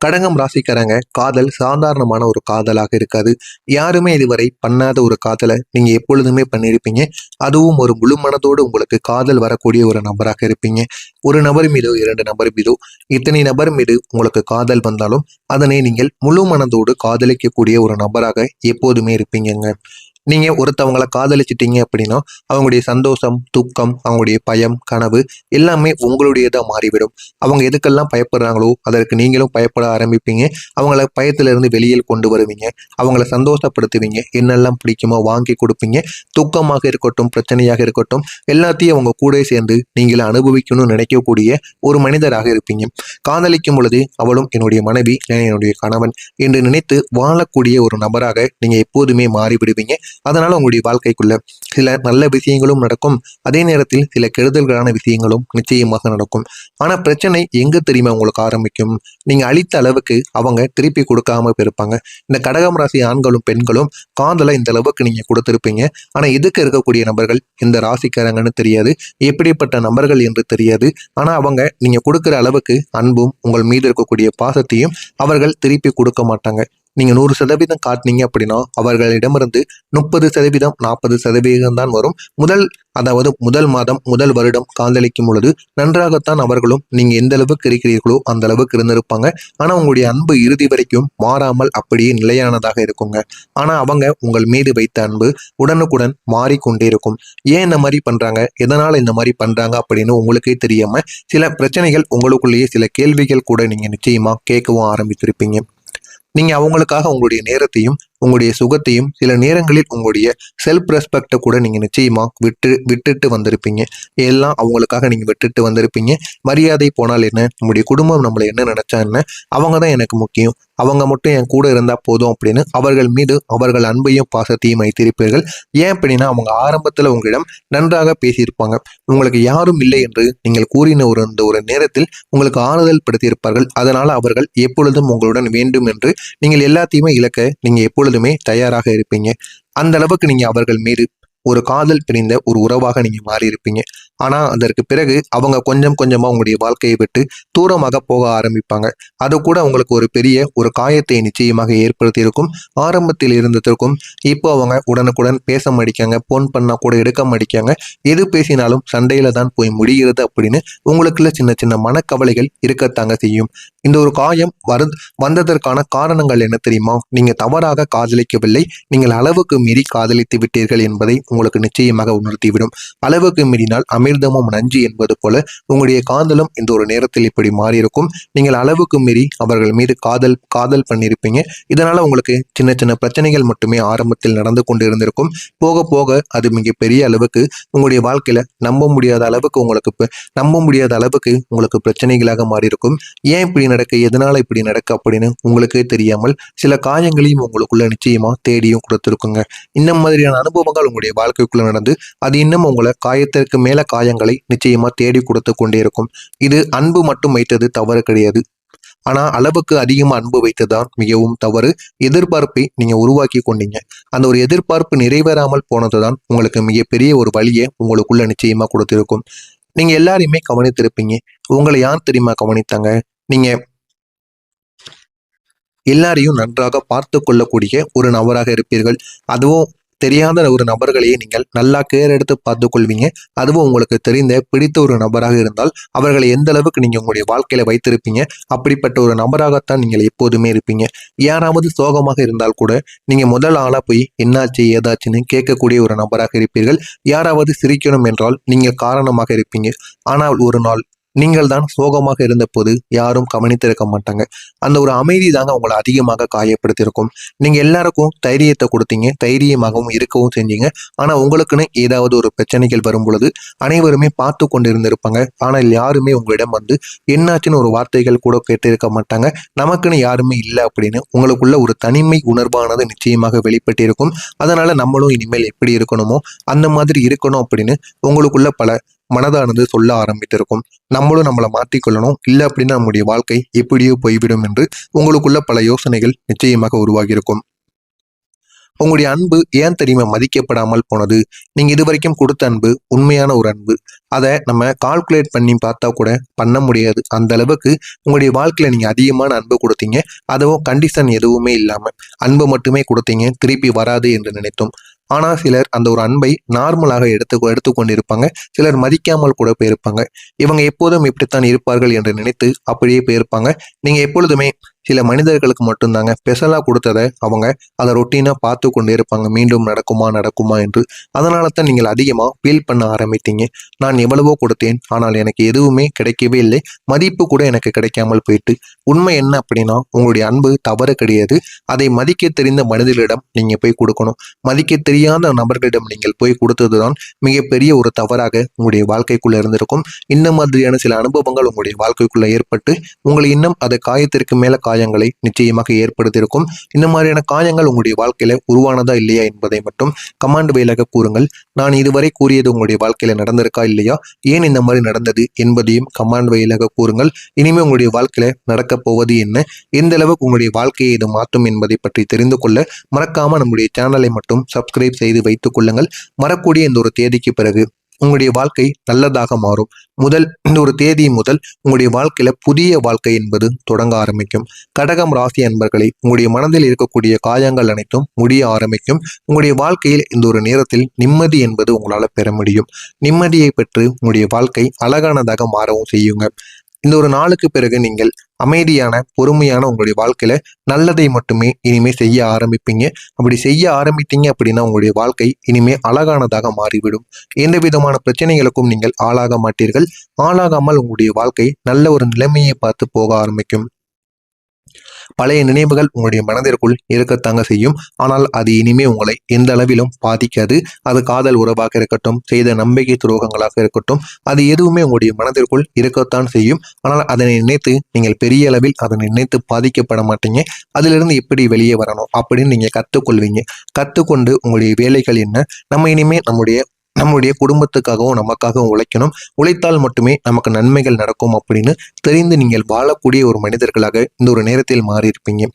கடகம் ராசிக்காரங்க காதல் சாதாரணமான ஒரு காதலாக இருக்காது. யாருமே இதுவரை பண்ணாத ஒரு காதலை நீங்க எப்பொழுதுமே பண்ணியிருப்பீங்க. அதுவும் ஒரு முழு மனதோடு உங்களுக்கு காதல் வரக்கூடிய ஒரு நபராக இருப்பீங்க. ஒரு நபர் மீதோ 2 நபர் மீதோ இத்தனை நபர் மீது உங்களுக்கு காதல் வந்தாலும் அதனை நீங்கள் முழு மனதோடு காதலிக்கக்கூடிய ஒரு நபராக எப்போதுமே இருப்பீங்கங்க. நீங்க ஒருத்தவங்களை காதலிச்சிட்டீங்க அப்படின்னா அவங்களுடைய சந்தோஷம், துக்கம், அவங்களுடைய பயம், கனவு எல்லாமே உங்களுடையதா மாறிவிடும். அவங்க எதுக்கெல்லாம் பயப்படுறாங்களோ அதற்கு நீங்களும் பயப்பட ஆரம்பிப்பீங்க. அவங்கள பயத்திலிருந்து வெளியில் கொண்டு வருவீங்க. அவங்கள சந்தோஷப்படுத்துவீங்க. என்னெல்லாம் பிடிக்குமோ வாங்கி கொடுப்பீங்க. துக்கமாக இருக்கட்டும், பிரச்சனையாக இருக்கட்டும், எல்லாத்தையும் அவங்க கூட சேர்ந்து நீங்கள அனுபவிக்கணும்னு நினைக்கக்கூடிய ஒரு மனிதராக இருப்பீங்க. காதலிக்கும் பொழுது அவளும் என்னுடைய மனைவி, என்னுடைய கணவன் என்று நினைத்து வாழக்கூடிய ஒரு நபராக நீங்க எப்போதுமே மாறிவிடுவீங்க. அதனால உங்களுடைய வாழ்க்கைக்குள்ள சில நல்ல விஷயங்களும் நடக்கும். அதே நேரத்தில் சில கெடுதல்களான விஷயங்களும் நிச்சயமாக நடக்கும். ஆனா பிரச்சனை எங்க தெரியுமா உங்களுக்கு ஆரம்பிக்கும்? நீங்க அளித்த அளவுக்கு அவங்க திருப்பி கொடுக்காம இருப்பாங்க. இந்த கடகம் ராசி ஆண்களும் பெண்களும் காதலை இந்த அளவுக்கு நீங்க கொடுத்திருப்பீங்க. ஆனா எதுக்கு இருக்கக்கூடிய நபர்கள் இந்த ராசிக்காரங்கன்னு தெரியாது, எப்படிப்பட்ட நபர்கள் என்று தெரியாது. ஆனா அவங்க நீங்க கொடுக்கிற அளவுக்கு அன்பும் உங்கள் மீது இருக்கக்கூடிய பாசத்தையும் அவர்கள் திருப்பி கொடுக்க மாட்டாங்க. நீங்க 100% காட்டினீங்க அப்படின்னா அவர்களிடமிருந்து 30%, 40% தான் வரும். முதல் மாதம், முதல் வருடம் காதலிக்கும் பொழுது நன்றாகத்தான் அவர்களும் நீங்க எந்த அளவுக்கு இருக்கிறீர்களோ அந்த அளவுக்கு இருந்திருப்பாங்க. ஆனா உங்களுடைய அன்பு இறுதி வரைக்கும் மாறாமல் அப்படியே நிலையானதாக இருக்குங்க. ஆனா அவங்க உங்கள் மீது வைத்த அன்பு உடனுக்குடன் மாறிக்கொண்டே இருக்கும். ஏன் இந்த மாதிரி பண்றாங்க, எதனால இந்த மாதிரி பண்றாங்க அப்படின்னு உங்களுக்கே தெரியாம சில பிரச்சனைகள் உங்களுக்குள்ளேயே சில கேள்விகள் கூட நீங்க நிச்சயமா கேட்கவும் ஆரம்பித்திருப்பீங்க. நீங்க அவங்களுக்காக உங்களுடைய நேரத்தையும் உங்களுடைய சுகத்தையும் சில நேரங்களில் உங்களுடைய செல்ஃப் ரெஸ்பெக்டை கூட நீங்க நிச்சயமா விட்டுட்டு வந்திருப்பீங்க. எல்லாம் அவங்களுக்காக நீங்க விட்டுட்டு வந்திருப்பீங்க. மரியாதை போனால் என்ன, நம்முடைய குடும்பம் நம்மளை என்ன நினைச்சா என்ன, அவங்க தான் எனக்கு முக்கியம், அவங்க மட்டும் என் கூட இருந்தா போதும் அப்படின்னு அவர்கள் மீது அவர்கள் அன்பையும் பாசத்தையும் வைத்திருப்பீர்கள். ஏன் அப்படின்னா அவங்க ஆரம்பத்துல உங்களிடம் நன்றாக பேசியிருப்பாங்க. உங்களுக்கு யாரும் இல்லை என்று நீங்கள் கூறின ஒரு நேரத்தில் உங்களுக்கு ஆறுதல் படுத்தியிருப்பார்கள். அதனால அவர்கள் எப்பொழுதும் உங்களுடன் வேண்டும் என்று நீங்கள் எல்லாத்தையுமே இழக்க நீங்க எப்பொழுதுமே தயாராக இருப்பீங்க. அந்த அளவுக்கு நீங்க அவர்கள் மீது ஒரு காதல் பிரிந்த ஒரு உறவாக நீங்க மாறி இருப்பீங்க. ஆனா அதற்கு பிறகு அவங்க கொஞ்சம் கொஞ்சமா உங்களுடைய வாழ்க்கையை விட்டு தூரமாக போக ஆரம்பிப்பாங்க. அது கூட உங்களுக்கு ஒரு பெரிய ஒரு காயத்தை நிச்சயமாக ஏற்படுத்தி இருக்கும். ஆரம்பத்தில் இருந்ததற்கும் இப்போ அவங்க உடனுக்குடன் பேச மாட்டிக்காங்க, போன் பண்ணா கூட எடுக்க மாட்டிக்காங்க, எது பேசினாலும் சண்டையில தான் போய் முடிகிறது அப்படின்னு உங்களுக்குள்ள சின்ன சின்ன மனக்கவலைகள் இருக்கத்தாங்க செய்யும். இந்த ஒரு காயம் வந்ததற்கான காரணங்கள் என்ன தெரியுமா? நீங்க தவறாக காதலிக்கவில்லை, நீங்கள் அளவுக்கு மீறி காதலித்து விட்டீர்கள் என்பதை உங்களுக்கு நிச்சயமாக உணர்த்திவிடும். அளவுக்கு மீறினால் அமிர்தமும் நஞ்சு என்பது போல உங்களுடைய காதலும் இந்த ஒரு நேரத்தில் இப்படி மாறியிருக்கும். நீங்கள் அளவுக்கு மீறி அவர்கள் மீது காதல் பண்ணியிருப்பீங்க. இதனால உங்களுக்கு சின்ன சின்ன பிரச்சனைகள் மட்டுமே ஆரம்பத்தில் நடந்து கொண்டு இருந்திருக்கும். போக போக அது மிக பெரிய அளவுக்கு உங்களுடைய வாழ்க்கையில நம்ப முடியாத அளவுக்கு உங்களுக்கு பிரச்சனைகளாக மாறியிருக்கும். ஏன் இப்படி நடக்க, எதனால இப்படி நடக்க அப்படின்னு உங்களுக்கே தெரியாமல் சில காயங்களையும் உங்களுக்குள்ள நிச்சயமா தேடியும் கொடுத்துருக்குங்க. இந்த மாதிரியான அனுபவங்கள் உங்களுடைய வாழ்க்கைக்குள்ள நடந்து அது இன்னும் உங்களை காயத்திற்கு மேல காயங்களை நிச்சயமா தேடி கொடுத்து கொண்டே இருக்கும். இது அன்பு மட்டும் வைத்தது தவறு கிடையாது. ஆனா அளவுக்கு அதிகமா அன்பு வைத்ததுதான் மிகவும் தவறு. எதிர்பார்ப்பை நீங்க உருவாக்கி கொண்டீங்க. அந்த ஒரு எதிர்பார்ப்பு நிறைவேறாமல் போனதுதான் உங்களுக்கு மிகப்பெரிய ஒரு வழியை உங்களுக்குள்ள நிச்சயமா கொடுத்திருக்கும். நீங்க எல்லாரையுமே கவனித்திருப்பீங்க. உங்களை யார் தெரியுமா கவனித்தாங்க? நீங்க எல்லாரையும் நன்றாக பார்த்து கொள்ளக்கூடிய ஒரு நபராக இருப்பீர்கள். அதுவும் தெரியாத ஒரு நபர்களையே நீங்கள் நல்லா கேர் எடுத்து பார்த்து கொள்வீங்க. அதுவும் உங்களுக்கு தெரிந்த பிடித்த ஒரு நபராக இருந்தால் அவர்களை எந்த அளவுக்கு நீங்க உங்களுடைய வாழ்க்கையில வைத்திருப்பீங்க. அப்படிப்பட்ட ஒரு நபராகத்தான் நீங்கள் எப்போதுமே இருப்பீங்க. யாராவது சோகமாக இருந்தால் கூட நீங்க முதல் ஆளா போய் என்னாச்சு ஏதாச்சுன்னு கேட்கக்கூடிய ஒரு நபராக இருப்பீர்கள். யாராவது சிரிக்கணும் என்றால் நீங்க காரணமாக இருப்பீங்க. ஆனால் ஒரு நாள் நீங்கள் தான் சோகமாக இருந்த போது யாரும் கவனித்திருக்க மாட்டாங்க. அந்த ஒரு அமைதி தாங்க உங்களை அதிகமாக காயப்படுத்தியிருக்கும். நீங்க எல்லாருக்கும் தைரியத்தை கொடுத்தீங்க, தைரியமாகவும் இருக்கவும் செஞ்சீங்க. ஆனா உங்களுக்குன்னு ஏதாவது ஒரு பிரச்சனைகள் வரும் பொழுது அனைவருமே பார்த்து கொண்டு இருந்திருப்பாங்க. ஆனால் யாருமே உங்களிடம் வந்து என்னாச்சுன்னு ஒரு வார்த்தைகள் கூட கேட்டிருக்க மாட்டாங்க. நமக்குன்னு யாருமே இல்லை அப்படின்னு உங்களுக்குள்ள ஒரு தனிமை உணர்வானது நிச்சயமாக வெளிப்பட்டிருக்கும். அதனால நம்மளும் இனிமேல் எப்படி இருக்கணுமோ அந்த மாதிரி இருக்கணும் அப்படின்னு உங்களுக்குள்ள பல மனதானது சொல்ல ஆரம்பித்திருக்கும். நம்மளும் நம்மளை மாற்றிக்கொள்ளணும், இல்லை அப்படின்னா நம்முடைய வாழ்க்கை எப்படியோ போய்விடும் என்று உங்களுக்குள்ள பல யோசனைகள் நிச்சயமாக உருவாகியிருக்கும். உங்களுடைய அன்பு ஏன் தெரியுமா மதிக்கப்படாமல் போனது? நீங்க இதுவரைக்கும் கொடுத்த அன்பு உண்மையான ஒரு அன்பு. அதை நம்ம கால்குலேட் பண்ணி பார்த்தா கூட பண்ண முடியாது. அந்த அளவுக்கு உங்களுடைய வாழ்க்கையில நீங்க அதிகமான அன்பு கொடுத்தீங்க. அதுவும் கண்டிஷன் எதுவுமே இல்லாம அன்பு மட்டுமே கொடுத்தீங்க. திருப்பி வராது என்று நினைத்தோம். ஆனா சிலர் அந்த ஒரு அன்பை நார்மலாக எடுத்துக்கொண்டிருப்பாங்க. சிலர் மதிக்காமல் கூட போயிருப்பாங்க. இவங்க எப்போதும் இப்படித்தான் இருப்பார்கள் என்று நினைத்து அப்படியே போயிருப்பாங்க. நீங்க எப்பொழுதுமே சில மனிதர்களுக்கு மட்டும்தாங்க ஸ்பெஷலா கொடுத்ததை அவங்க அதை ரொட்டீனா பார்த்து கொண்டே இருப்பாங்க. மீண்டும் நடக்குமா நடக்குமா என்று. அதனால தான் நீங்கள் அதிகமா ஃபீல் பண்ண ஆரம்பித்தீங்க. நான் எவ்வளவோ கொடுத்தேன், ஆனால் எனக்கு எதுவுமே கிடைக்கவே இல்லை. மதிப்பு கூட எனக்கு கிடைக்காமல் போயிட்டு. உண்மை என்ன அப்படின்னா, உங்களுடைய அன்பு தவறு கிடையாது. அதை மதிக்க தெரிந்த மனிதர்களிடம் நீங்க போய் கொடுக்கணும். மதிக்க தெரியாத நபர்களிடம் நீங்கள் போய் கொடுத்ததுதான் மிகப்பெரிய ஒரு தவறாக உங்களுடைய வாழ்க்கைக்குள்ள இருந்திருக்கும். இந்த மாதிரியான சில அனுபவங்கள் உங்களுடைய வாழ்க்கைக்குள்ள ஏற்பட்டு உங்களை இன்னும் அது காயத்திற்கு மேல காயங்களை நிச்சயமாக ஏற்படுத்தியிருக்கும். இந்த மாதிரியான காயங்கள் உங்களுடைய வாழ்க்கையில உருவானதா இல்லையா என்பதை மட்டும் கமாண்ட் வாயிலாக கூறுங்கள். நான் இதுவரை கூறியது உங்களுடைய வாழ்க்கையில நடந்திருக்கா இல்லையா, ஏன் இந்த மாதிரி நடந்தது என்பதையும் கமாண்ட் வாயிலாக கூறுங்கள். இனிமே உங்களுடைய வாழ்க்கையில நடக்கப் போவது என்ன, எந்த அளவுக்கு உங்களுடைய வாழ்க்கையை இது மாற்றும் என்பதை பற்றி தெரிந்து கொள்ள மறக்காம நம்முடைய சேனலை மட்டும் சப்ஸ்கிரைப் செய்து வைத்துக் கொள்ளுங்கள். வரக்கூடிய இந்த ஒரு தேதிக்கு பிறகு உங்களுடைய வாழ்க்கை நல்லதாக மாறும். இந்த ஒரு தேதி முதல் உங்களுடைய வாழ்க்கையில புதிய வாழ்க்கை என்பது தொடங்க ஆரம்பிக்கும். கடகம் ராசி அன்பர்களே, உங்களுடைய மனதில் இருக்கக்கூடிய காயங்கள் அனைத்தும் முடிய ஆரம்பிக்கும். உங்களுடைய வாழ்க்கையில் இந்த ஒரு நேரத்தில் நிம்மதி என்பது உங்களால பெற முடியும். நிம்மதியை பெற்று உங்களுடைய வாழ்க்கை அழகானதாக மாறவும் செய்யுங்க. இந்த ஒரு நாளுக்கு பிறகு நீங்கள் அமைதியான பொறுமையான உங்களுடைய வாழ்க்கையில நல்லதை மட்டுமே இனிமே செய்ய ஆரம்பிப்பீங்க. அப்படி செய்ய ஆரம்பித்தீங்க அப்படின்னா உங்களுடைய வாழ்க்கை இனிமே அழகானதாக மாறிவிடும். எந்த விதமான பிரச்சனைகளுக்கும் நீங்கள் ஆளாக மாட்டீர்கள். ஆளாகாமல் உங்களுடைய வாழ்க்கை நல்ல ஒரு நிலைமையை பார்த்து போக ஆரம்பிக்கும். பழைய நினைவுகள் உங்களுடைய மனதிற்குள் இருக்கத்தாங்க செய்யும். ஆனால் அது இனிமே உங்களை எந்த அளவிலும் பாதிக்காது. அது காதல் உறவாக இருக்கட்டும், செய்த நம்பிக்கை துரோகங்களாக இருக்கட்டும், அது எதுவுமே உங்களுடைய மனதிற்குள் இருக்கத்தான் செய்யும். ஆனால் அதனை நினைத்து நீங்கள் பெரிய அளவில் அதனை நினைத்து பாதிக்கப்பட மாட்டீங்க. அதிலிருந்து எப்படி வெளியே வரணும் அப்படின்னு நீங்க கற்றுக்கொள்வீங்க. கற்றுக்கொண்டு உங்களுடைய வேலைகள் என்ன, நம்ம இனிமே நம்முடைய குடும்பத்துக்காகவும் நமக்காகவும் உழைக்கணும். உழைத்தால் மட்டுமே நமக்கு நன்மைகள் நடக்கும் அப்படின்னு தெரிந்து நீங்கள் வாழக்கூடிய ஒரு மனிதர்களாக இந்த ஒரு நேரத்தில் மாறியிருப்பீங்க.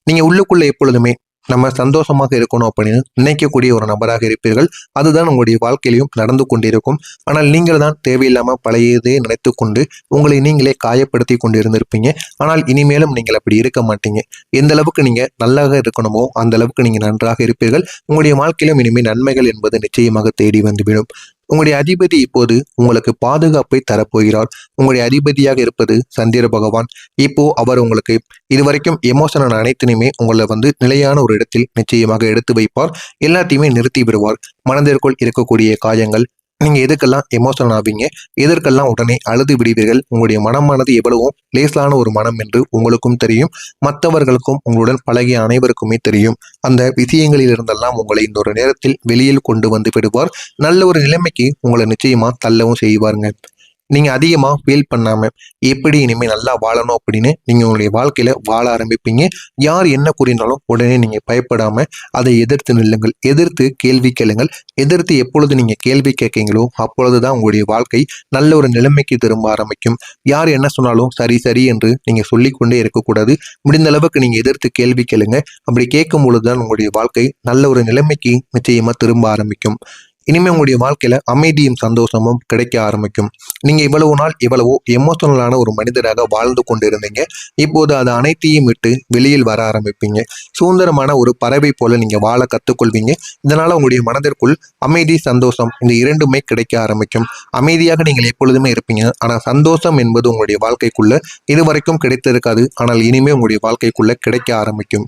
நீங்க உள்ளுக்குள்ள எப்பொழுதுமே நம்ம சந்தோஷமாக இருக்கணும் அப்படின்னு நினைக்கக்கூடிய ஒரு நபராக இருப்பீர்கள். அதுதான் உங்களுடைய வாழ்க்கையிலையும் நடந்து கொண்டிருக்கும். ஆனால் நீங்கள் தான் தேவையில்லாம பழையதே நினைத்து கொண்டு உங்களை நீங்களே காயப்படுத்தி கொண்டு இருந்திருப்பீங்க. ஆனால் இனிமேலும் நீங்கள் அப்படி இருக்க மாட்டீங்க. எந்த அளவுக்கு நீங்க நல்லாக இருக்கணுமோ அந்த அளவுக்கு நீங்க நன்றாக இருப்பீர்கள். உங்களுடைய வாழ்க்கையிலும் இனிமேல் நன்மைகள் என்பது நிச்சயமாக தேடி வந்துவிடும். உங்களுடைய அதிபதி இப்போது உங்களுக்கு பாதுகாப்பை தரப்போகிறார். உங்களுடைய அதிபதியாக இருப்பது சந்திர பகவான். இப்போ அவர் உங்களுக்கு இதுவரைக்கும் எமோஷனல் அனைத்தினுமே உங்களை நிலையான ஒரு இடத்தில் நிச்சயமாக எடுத்து வைப்பார். எல்லாத்தையுமே நிறுத்தி விடுவார். மனதிற்குள் இருக்கக்கூடிய காயங்கள், நீங்க எதுக்கெல்லாம் எமோஷனல் ஆவீங்க, எதற்கெல்லாம் உடனே அழுது விடுவீர்கள், உங்களுடைய மனமானது எவ்வளவோ லேசான ஒரு மனம் என்று உங்களுக்கும் தெரியும். மற்றவர்களுக்கும் உங்களுடன் பழகிய அனைவருக்குமே தெரியும். அந்த விஷயங்களில் இருந்தெல்லாம் உங்களை இந்த ஒரு நேரத்தில் வெளியில் கொண்டு வந்து விடுவார். நல்ல ஒரு நிலைமைக்கு உங்களை நிச்சயமா தள்ளவும் செய்வாருங்க. நீங்க அதிகமா ஃபீல் பண்ணாம எப்படி இனிமே நல்லா வாழணும் அப்படின்னு நீங்க உங்களுடைய வாழ்க்கையில வாழ ஆரம்பிப்பீங்க. யார் என்ன கூறினாலும் உடனே நீங்க பயப்படாம அதை எதிர்த்து நில்லுங்கள். எதிர்த்து கேள்வி கேளுங்கள். எதிர்த்து எப்பொழுது நீங்க கேள்வி கேட்கீங்களோ அப்பொழுதுதான் உங்களுடைய வாழ்க்கை நல்ல ஒரு நிலைமைக்கு திரும்ப ஆரம்பிக்கும். யார் என்ன சொன்னாலும் சரி சரி என்று நீங்க சொல்லிக்கொண்டே இருக்கக்கூடாது. முடிந்த அளவுக்கு நீங்க எதிர்த்து கேள்வி கேளுங்க. அப்படி கேட்கும் பொழுதுதான் உங்களுடைய வாழ்க்கை நல்ல ஒரு நிலைமைக்கு நிச்சயமா திரும்ப ஆரம்பிக்கும். இனிமே உங்களுடைய வாழ்க்கையில அமைதியும் சந்தோஷமும் கிடைக்க ஆரம்பிக்கும். நீங்க இவ்வளவு நாள் எவ்வளவோ எமோஷனலான ஒரு மனிதராக வாழ்ந்து கொண்டிருந்தீங்க. இப்போது அது அனைத்தையும் விட்டு வெளியில் வர ஆரம்பிப்பீங்க. சுதந்திரமான ஒரு பறவை போல நீங்க வாழ கத்துக்கொள்வீங்க. இதனால உங்களுடைய மனதிற்குள் அமைதி, சந்தோஷம் இந்த இரண்டுமே கிடைக்க ஆரம்பிக்கும். அமைதியாக நீங்கள் எப்பொழுதுமே இருப்பீங்க. ஆனா சந்தோஷம் என்பது உங்களுடைய வாழ்க்கைக்குள்ள இதுவரைக்கும் கிடைத்திருக்காது. ஆனால் இனிமே உங்களுடைய வாழ்க்கைக்குள்ள கிடைக்க ஆரம்பிக்கும்.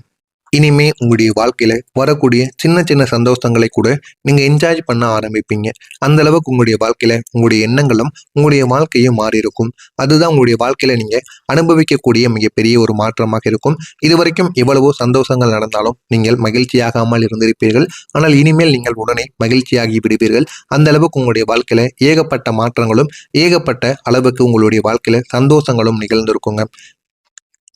இனிமே உங்களுடைய வாழ்க்கையில வரக்கூடிய சின்ன சின்ன சந்தோஷங்களை கூட நீங்க என்ஜாய் பண்ண ஆரம்பிப்பீங்க. அந்த அளவுக்கு உங்களுடைய வாழ்க்கையில உங்களுடைய எண்ணங்களும் உங்களுடைய வாழ்க்கையும் மாறி இருக்கும். அதுதான் உங்களுடைய வாழ்க்கையில நீங்க அனுபவிக்கக்கூடிய மிகப்பெரிய ஒரு மாற்றமாக இருக்கும். இதுவரைக்கும் எவ்வளவோ சந்தோஷங்கள் நடந்தாலும் நீங்கள் மகிழ்ச்சியாகாமல் இருந்திருப்பீர்கள். ஆனால் இனிமேல் நீங்கள் உடனே மகிழ்ச்சியாகி விடுவீர்கள். அந்த அளவுக்கு உங்களுடைய வாழ்க்கையில ஏகப்பட்ட மாற்றங்களும் ஏகப்பட்ட அளவுக்கு உங்களுடைய வாழ்க்கையில சந்தோஷங்களும் நிகழ்ந்திருக்குங்க.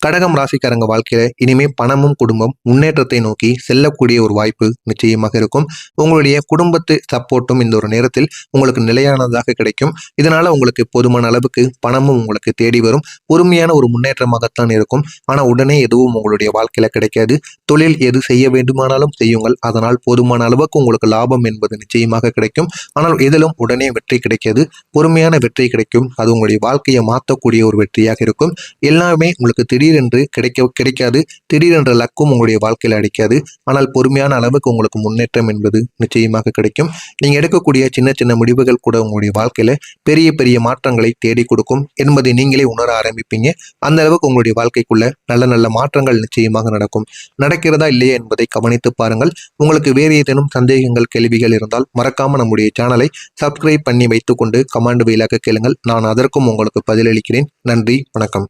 கடகம் ராசிக்காரங்க வாழ்க்கையில இனிமே பணமும் குடும்பம் முன்னேற்றத்தை நோக்கி செல்லக்கூடிய ஒரு வாய்ப்பு நிச்சயமாக இருக்கும். உங்களுடைய குடும்பத்து சப்போர்ட்டும் இந்த ஒரு நேரத்தில் உங்களுக்கு நிலையானதாக கிடைக்கும். இதனால உங்களுக்கு போதுமான அளவுக்கு பணமும் உங்களுக்கு தேடி வரும். பொறுமையான ஒரு முன்னேற்றமாகத்தான் இருக்கும். ஆனா உடனே எதுவும் உங்களுடைய வாழ்க்கையில கிடைக்காது. தொழில் எது செய்ய வேண்டுமானாலும் செய்யுங்கள். அதனால் போதுமான அளவுக்கு உங்களுக்கு லாபம் என்பது நிச்சயமாக கிடைக்கும். ஆனால் எதிலும் உடனே வெற்றி கிடைக்காது. பொறுமையான வெற்றி கிடைக்கும். அது உங்களுடைய வாழ்க்கையை மாற்றக்கூடிய ஒரு வெற்றியாக இருக்கும். எல்லாமே உங்களுக்கு திடீரென்று கிடைக்காது. திடீரென்ற லக்கும் உங்களுடைய வாழ்க்கையில அடிக்காது. ஆனால் பொறுமையான அளவுக்கு உங்களுக்கு முன்னேற்றம் என்பது நிச்சயமாக கிடைக்கும். நீங்க எடுக்கக்கூடிய சின்ன சின்ன முடிவுகள் கூட உங்களுடைய வாழ்க்கையில பெரிய பெரிய மாற்றங்களை தேடி கொடுக்கும் என்பதை நீங்களே உணர ஆரம்பிப்பீங்க. அந்த அளவுக்கு உங்களுடைய வாழ்க்கைக்குள்ள நல்ல நல்ல மாற்றங்கள் நிச்சயமாக நடக்கும். நடக்கிறதா இல்லையா என்பதை கவனித்து பாருங்கள். உங்களுக்கு வேறு ஏதேனும் சந்தேகங்கள் கேள்விகள் இருந்தால் மறக்காம நம்முடைய சேனலை சப்ஸ்கிரைப் பண்ணி வைத்துக்கொண்டு கமெண்ட் வாயிலாக கேளுங்கள். நான் அதற்கும் உங்களுக்கு பதிலளிக்கிறேன். நன்றி, வணக்கம்.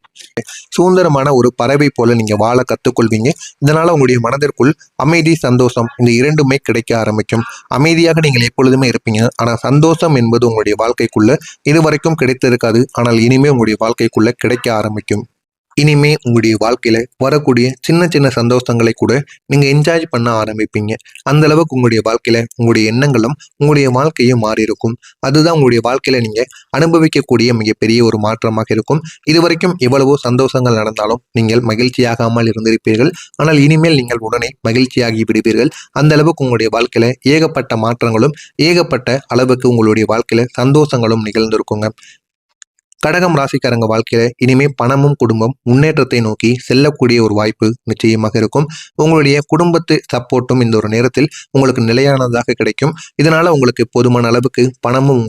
சுதந்திரமான ஒரு பறவை போல நீங்க வாழ கத்துக்கொள்வீங்க. இதனால உங்களுடைய மனதிற்குள் அமைதி, சந்தோஷம் இந்த இரண்டுமே கிடைக்க ஆரம்பிக்கும். அமைதியாக நீங்கள் எப்பொழுதுமே இருப்பீங்க. ஆனா சந்தோஷம் என்பது உங்களுடைய வாழ்க்கைக்குள்ள இதுவரைக்கும் கிடைத்திருக்காது. ஆனால் இனிமே உங்களுடைய வாழ்க்கைக்குள்ள கிடைக்க ஆரம்பிக்கும். இனிமே உங்களுடைய வாழ்க்கையில வரக்கூடிய சின்ன சின்ன சந்தோஷங்களை கூட நீங்க என்ஜாய் பண்ண ஆரம்பிப்பீங்க. அந்த அளவுக்கு உங்களுடைய வாழ்க்கையில உங்களுடைய எண்ணங்களும் உங்களுடைய வாழ்க்கையும் மாறி இருக்கும். அதுதான் உங்களுடைய வாழ்க்கையில நீங்க அனுபவிக்கக்கூடிய மிகப்பெரிய ஒரு மாற்றமாக இருக்கும். இதுவரைக்கும் எவ்வளவோ சந்தோஷங்கள் நடந்தாலும் நீங்கள் மகிழ்ச்சியாகாமல் இருந்திருப்பீர்கள். ஆனால் இனிமேல் நீங்கள் உடனே மகிழ்ச்சியாகி விடுவீர்கள். அந்த அளவுக்கு உங்களுடைய வாழ்க்கையில ஏகப்பட்ட மாற்றங்களும் ஏகப்பட்ட அளவுக்கு உங்களுடைய வாழ்க்கையில சந்தோஷங்களும் நிகழ்ந்திருக்குங்க. கடகம் ராசிக்காரங்க வாழ்க்கையில இனிமே பணமும் குடும்பம் முன்னேற்றத்தை நோக்கி செல்லக்கூடிய ஒரு வாய்ப்பு நிச்சயமாக இருக்கும். உங்களுடைய குடும்பத்து சப்போர்ட்டும் இந்த ஒரு நேரத்தில் உங்களுக்கு நிலையானதாக கிடைக்கும். இதனால உங்களுக்கு போதுமான அளவுக்கு பணமும்